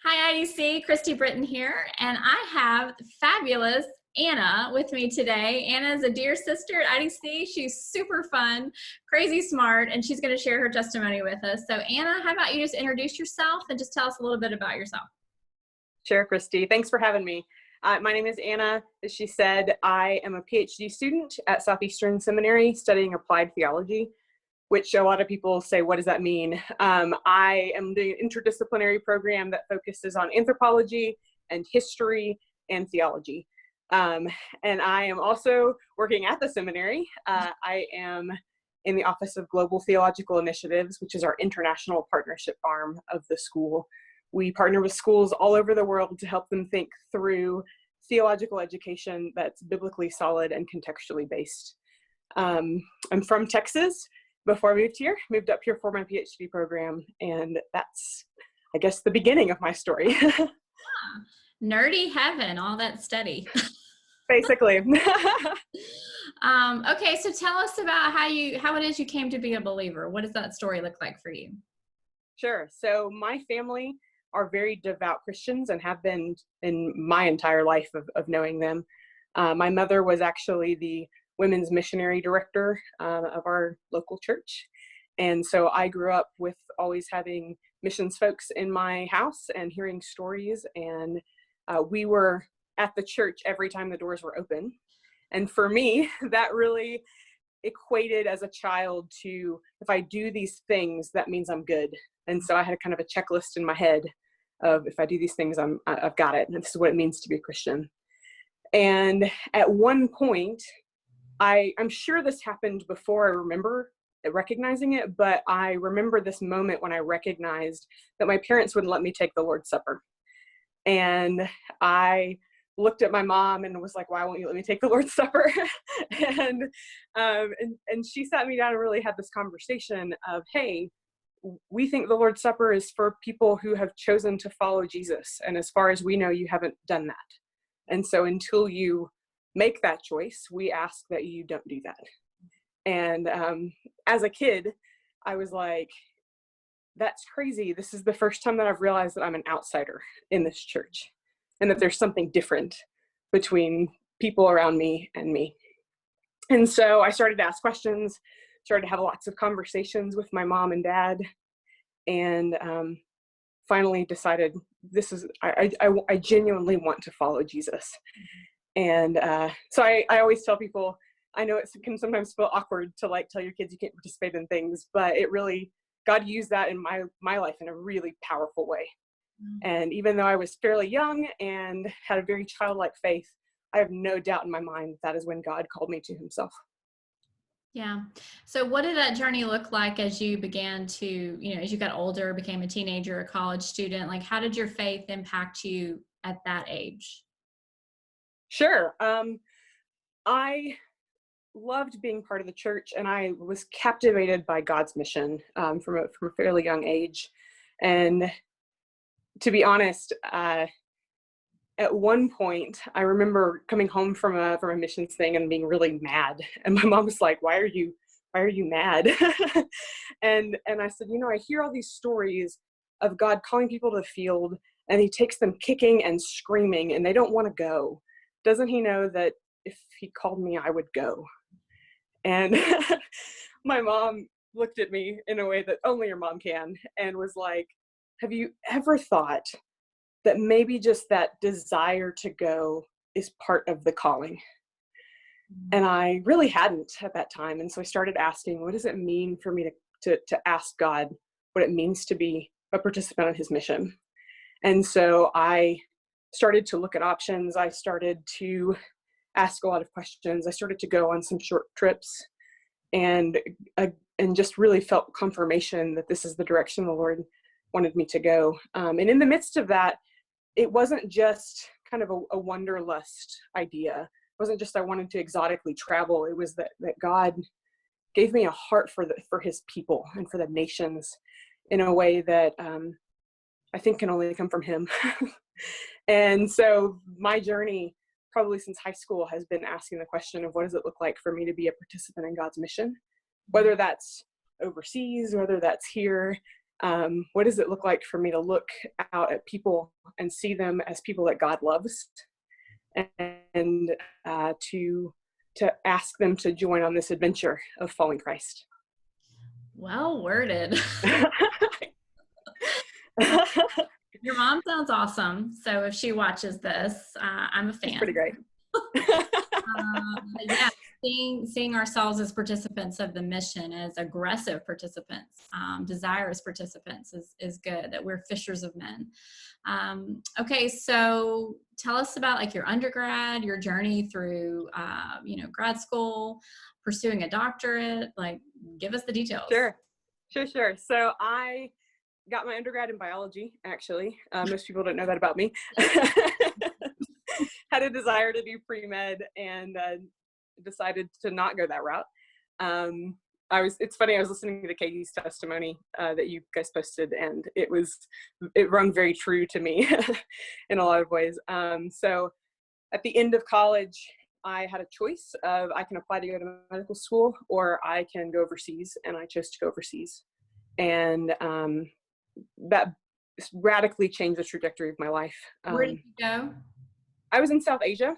Hi, IDC. Christy Britton here, and I have fabulous Anna with me today. Anna is a dear sister at IDC. She's super fun, crazy smart, and she's going to share her testimony with us. So, Anna, how about you just introduce yourself and just tell us a little bit about yourself? Sure, Christy. Thanks for having me. My name is Anna. As she said, I am a PhD student at Southeastern Seminary studying applied theology, which a lot of people say, what does that mean? I am doing an interdisciplinary program that focuses on anthropology and history and theology. And I am also working at the seminary. I am in the Office of Global Theological Initiatives, which is our international partnership arm of the school. We partner with schools all over the world to help them think through theological education that's biblically solid and contextually based. I'm from Texas. Before I moved up here for my PhD program, and that's, I guess, the beginning of my story. Nerdy heaven, all that study. Basically. Okay, so tell us about how it is you came to be a believer. What does that story look like for you? Sure. So my family are very devout Christians and have been in my entire life of knowing them. My mother was actually the women's missionary director of our local church. And so I grew up with always having missions folks in my house and hearing stories. And we were at the church every time the doors were open. And for me, that really equated as a child to, if I do these things, that means I'm good. And so I had kind of a checklist in my head of, if I do these things, I've got it. And this is what it means to be a Christian. And at one point, I'm sure this happened before I remember recognizing it, but I remember this moment when I recognized that my parents wouldn't let me take the Lord's Supper. And I looked at my mom and was like, why won't you let me take the Lord's Supper? and she sat me down and really had this conversation of, hey, we think the Lord's Supper is for people who have chosen to follow Jesus. And as far as we know, you haven't done that. And so until you make that choice, we ask that you don't do that. And as a kid, I was like, that's crazy. This is the first time that I've realized that I'm an outsider in this church and that there's something different between people around me and me. And so I started to ask questions, started to have lots of conversations with my mom and dad, and finally decided I genuinely want to follow Jesus. And so I always tell people, I know it can sometimes feel awkward to like tell your kids you can't participate in things, but it really, God used that in my life in a really powerful way. And even though I was fairly young and had a very childlike faith, I have no doubt in my mind that is when God called me to himself. Yeah. So what did that journey look like as you began to, as you got older, became a teenager, a college student? Like, how did your faith impact you at that age? Sure. I loved being part of the church, and I was captivated by God's mission from a fairly young age. And to be honest, at one point, I remember coming home from a missions thing and being really mad. And my mom was like, "Why are you mad?" and I said, I hear all these stories of God calling people to the field, and he takes them kicking and screaming, and they don't want to go. Doesn't he know that if he called me, I would go? And my mom looked at me in a way that only your mom can and was like, have you ever thought that maybe just that desire to go is part of the calling? And I really hadn't at that time. And so I started asking, what does it mean for me to ask God what it means to be a participant in his mission? And so I started to look at options. I started to ask a lot of questions. I started to go on some short trips and just really felt confirmation that this is the direction the Lord wanted me to go. And in the midst of that, it wasn't just kind of a wanderlust idea. It wasn't just I wanted to exotically travel. It was that God gave me a heart for his people and for the nations in a way that I think can only come from him. And so my journey, probably since high school, has been asking the question of what does it look like for me to be a participant in God's mission, whether that's overseas, whether that's here. What does it look like for me to look out at people and see them as people that God loves, and to ask them to join on this adventure of following Christ? Well worded. Your mom sounds awesome. So if she watches this, I'm a fan. It's pretty great. Yeah, seeing ourselves as participants of the mission, as aggressive participants, desirous participants is good, that we're fishers of men. Okay, so tell us about like your undergrad, your journey through, grad school, pursuing a doctorate, like give us the details. Sure. So I got my undergrad in biology, actually. Most people don't know that about me. Had a desire to do pre-med and decided to not go that route. It's funny, I was listening to Katie's testimony that you guys posted, and it rung very true to me in a lot of ways. So at the end of college, I had a choice of I can apply to go to medical school or I can go overseas, and I chose to go overseas. And that radically changed the trajectory of my life. Where did you go? I was in South Asia,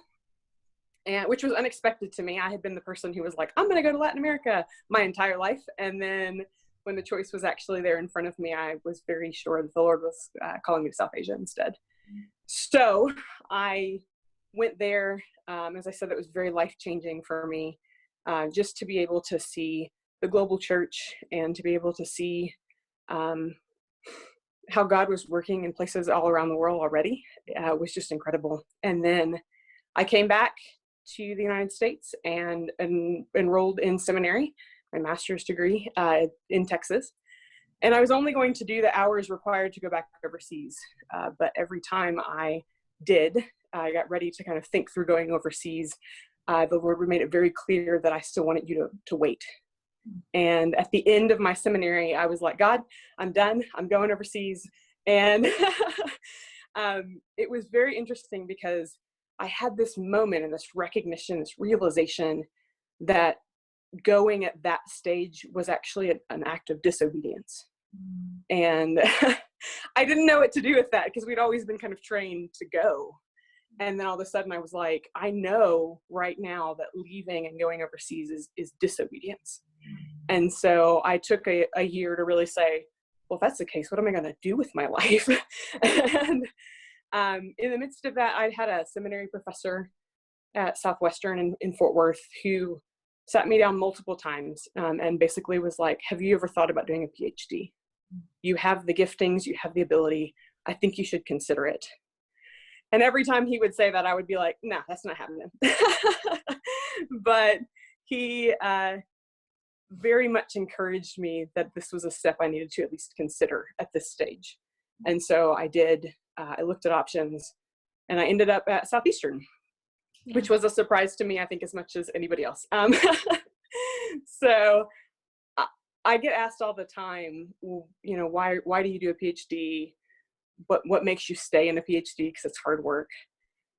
which was unexpected to me. I had been the person who was like, I'm going to go to Latin America my entire life. And then when the choice was actually there in front of me, I was very sure that the Lord was calling me to South Asia instead. So I went there. As I said, it was very life-changing for me, just to be able to see the global church and to be able to see how God was working in places all around the world already was just incredible. And then I came back to the United States and enrolled in seminary, my master's degree in Texas. And I was only going to do the hours required to go back overseas. But every time I got ready to kind of think through going overseas, the Lord made it very clear that I still wanted you to wait. And at the end of my seminary, I was like, God, I'm done. I'm going overseas. And it was very interesting because I had this moment and this recognition, this realization that going at that stage was actually an act of disobedience. And I didn't know what to do with that because we'd always been kind of trained to go. And then all of a sudden I was like, I know right now that leaving and going overseas is disobedience. And so I took a year to really say, well, if that's the case, what am I going to do with my life? And in the midst of that, I had a seminary professor at Southwestern in Fort Worth who sat me down multiple times and basically was like, have you ever thought about doing a PhD? You have the giftings, you have the ability. I think you should consider it. And every time he would say that, I would be like, no, that's not happening. But he very much encouraged me that this was a step I needed to at least consider at this stage. And so I did. I looked at options, and I ended up at Southeastern, which was a surprise to me, I think, as much as anybody else. So I get asked all the time, why do you do a PhD? What makes you stay in a PhD? Because it's hard work.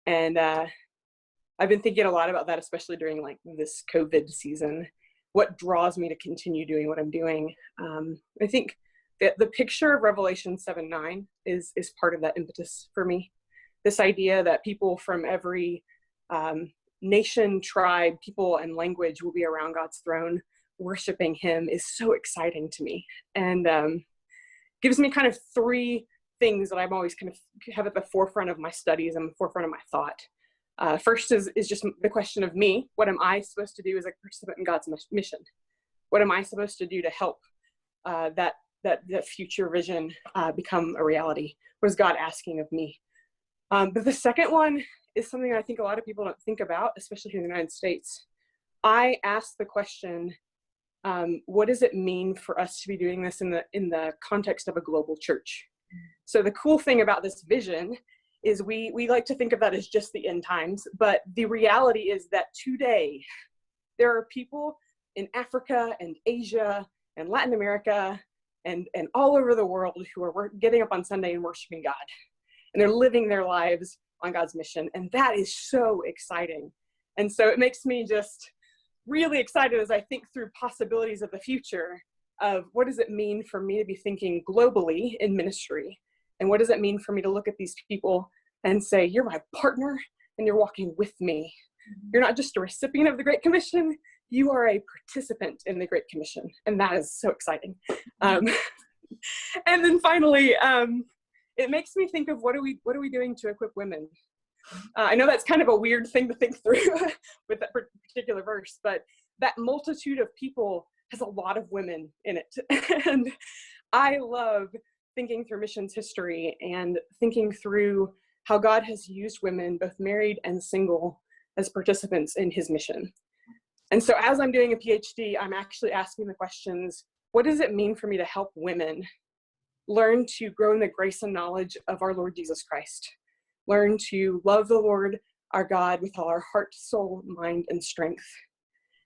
And I've been thinking a lot about that, especially during like this COVID season. What draws me to continue doing what I'm doing? I think that the picture of Revelation 7:9 is part of that impetus for me. This idea that people from every nation, tribe, people, and language will be around God's throne worshiping him is so exciting to me, and gives me kind of three things that I'm always kind of have at the forefront of my studies and the forefront of my thought. First is just the question of me. What am I supposed to do as a participant in God's mission? What am I supposed to do to help that future vision become a reality? What is God asking of me? But the second one is something I think a lot of people don't think about, especially here in the United States. I ask the question, what does it mean for us to be doing this in the context of a global church? So the cool thing about this vision is we like to think of that as just the end times, but the reality is that today there are people in Africa and Asia and Latin America and all over the world who are getting up on Sunday and worshiping God, and they're living their lives on God's mission, and that is so exciting. And so it makes me just really excited as I think through possibilities of the future, of what does it mean for me to be thinking globally in ministry? And what does it mean for me to look at these people and say, you're my partner and you're walking with me. You're not just a recipient of the Great Commission, you are a participant in the Great Commission. And that is so exciting. And then finally, it makes me think of what are we doing to equip women? I know that's kind of a weird thing to think through with that particular verse, but that multitude of people has a lot of women in it. And I love thinking through missions history and thinking through how God has used women, both married and single, as participants in his mission. And so as I'm doing a PhD, I'm actually asking the questions, what does it mean for me to help women learn to grow in the grace and knowledge of our Lord Jesus Christ? Learn to love the Lord our God with all our heart, soul, mind, and strength.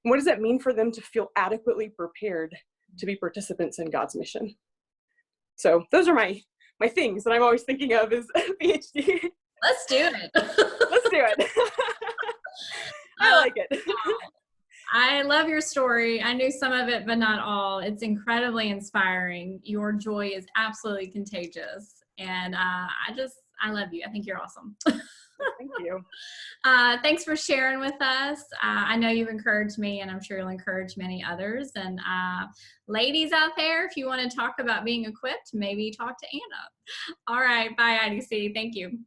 And what does that mean for them to feel adequately prepared to be participants in God's mission? So those are my things that I'm always thinking of as a PhD. Let's do it. Let's do it. I like it. I love your story. I knew some of it, but not all. It's incredibly inspiring. Your joy is absolutely contagious. And I love you. I think you're awesome. Thank you. Thanks for sharing with us. I know you've encouraged me, and I'm sure you'll encourage many others. And ladies out there, if you want to talk about being equipped, maybe talk to Anna. All right. Bye, IDC. Thank you.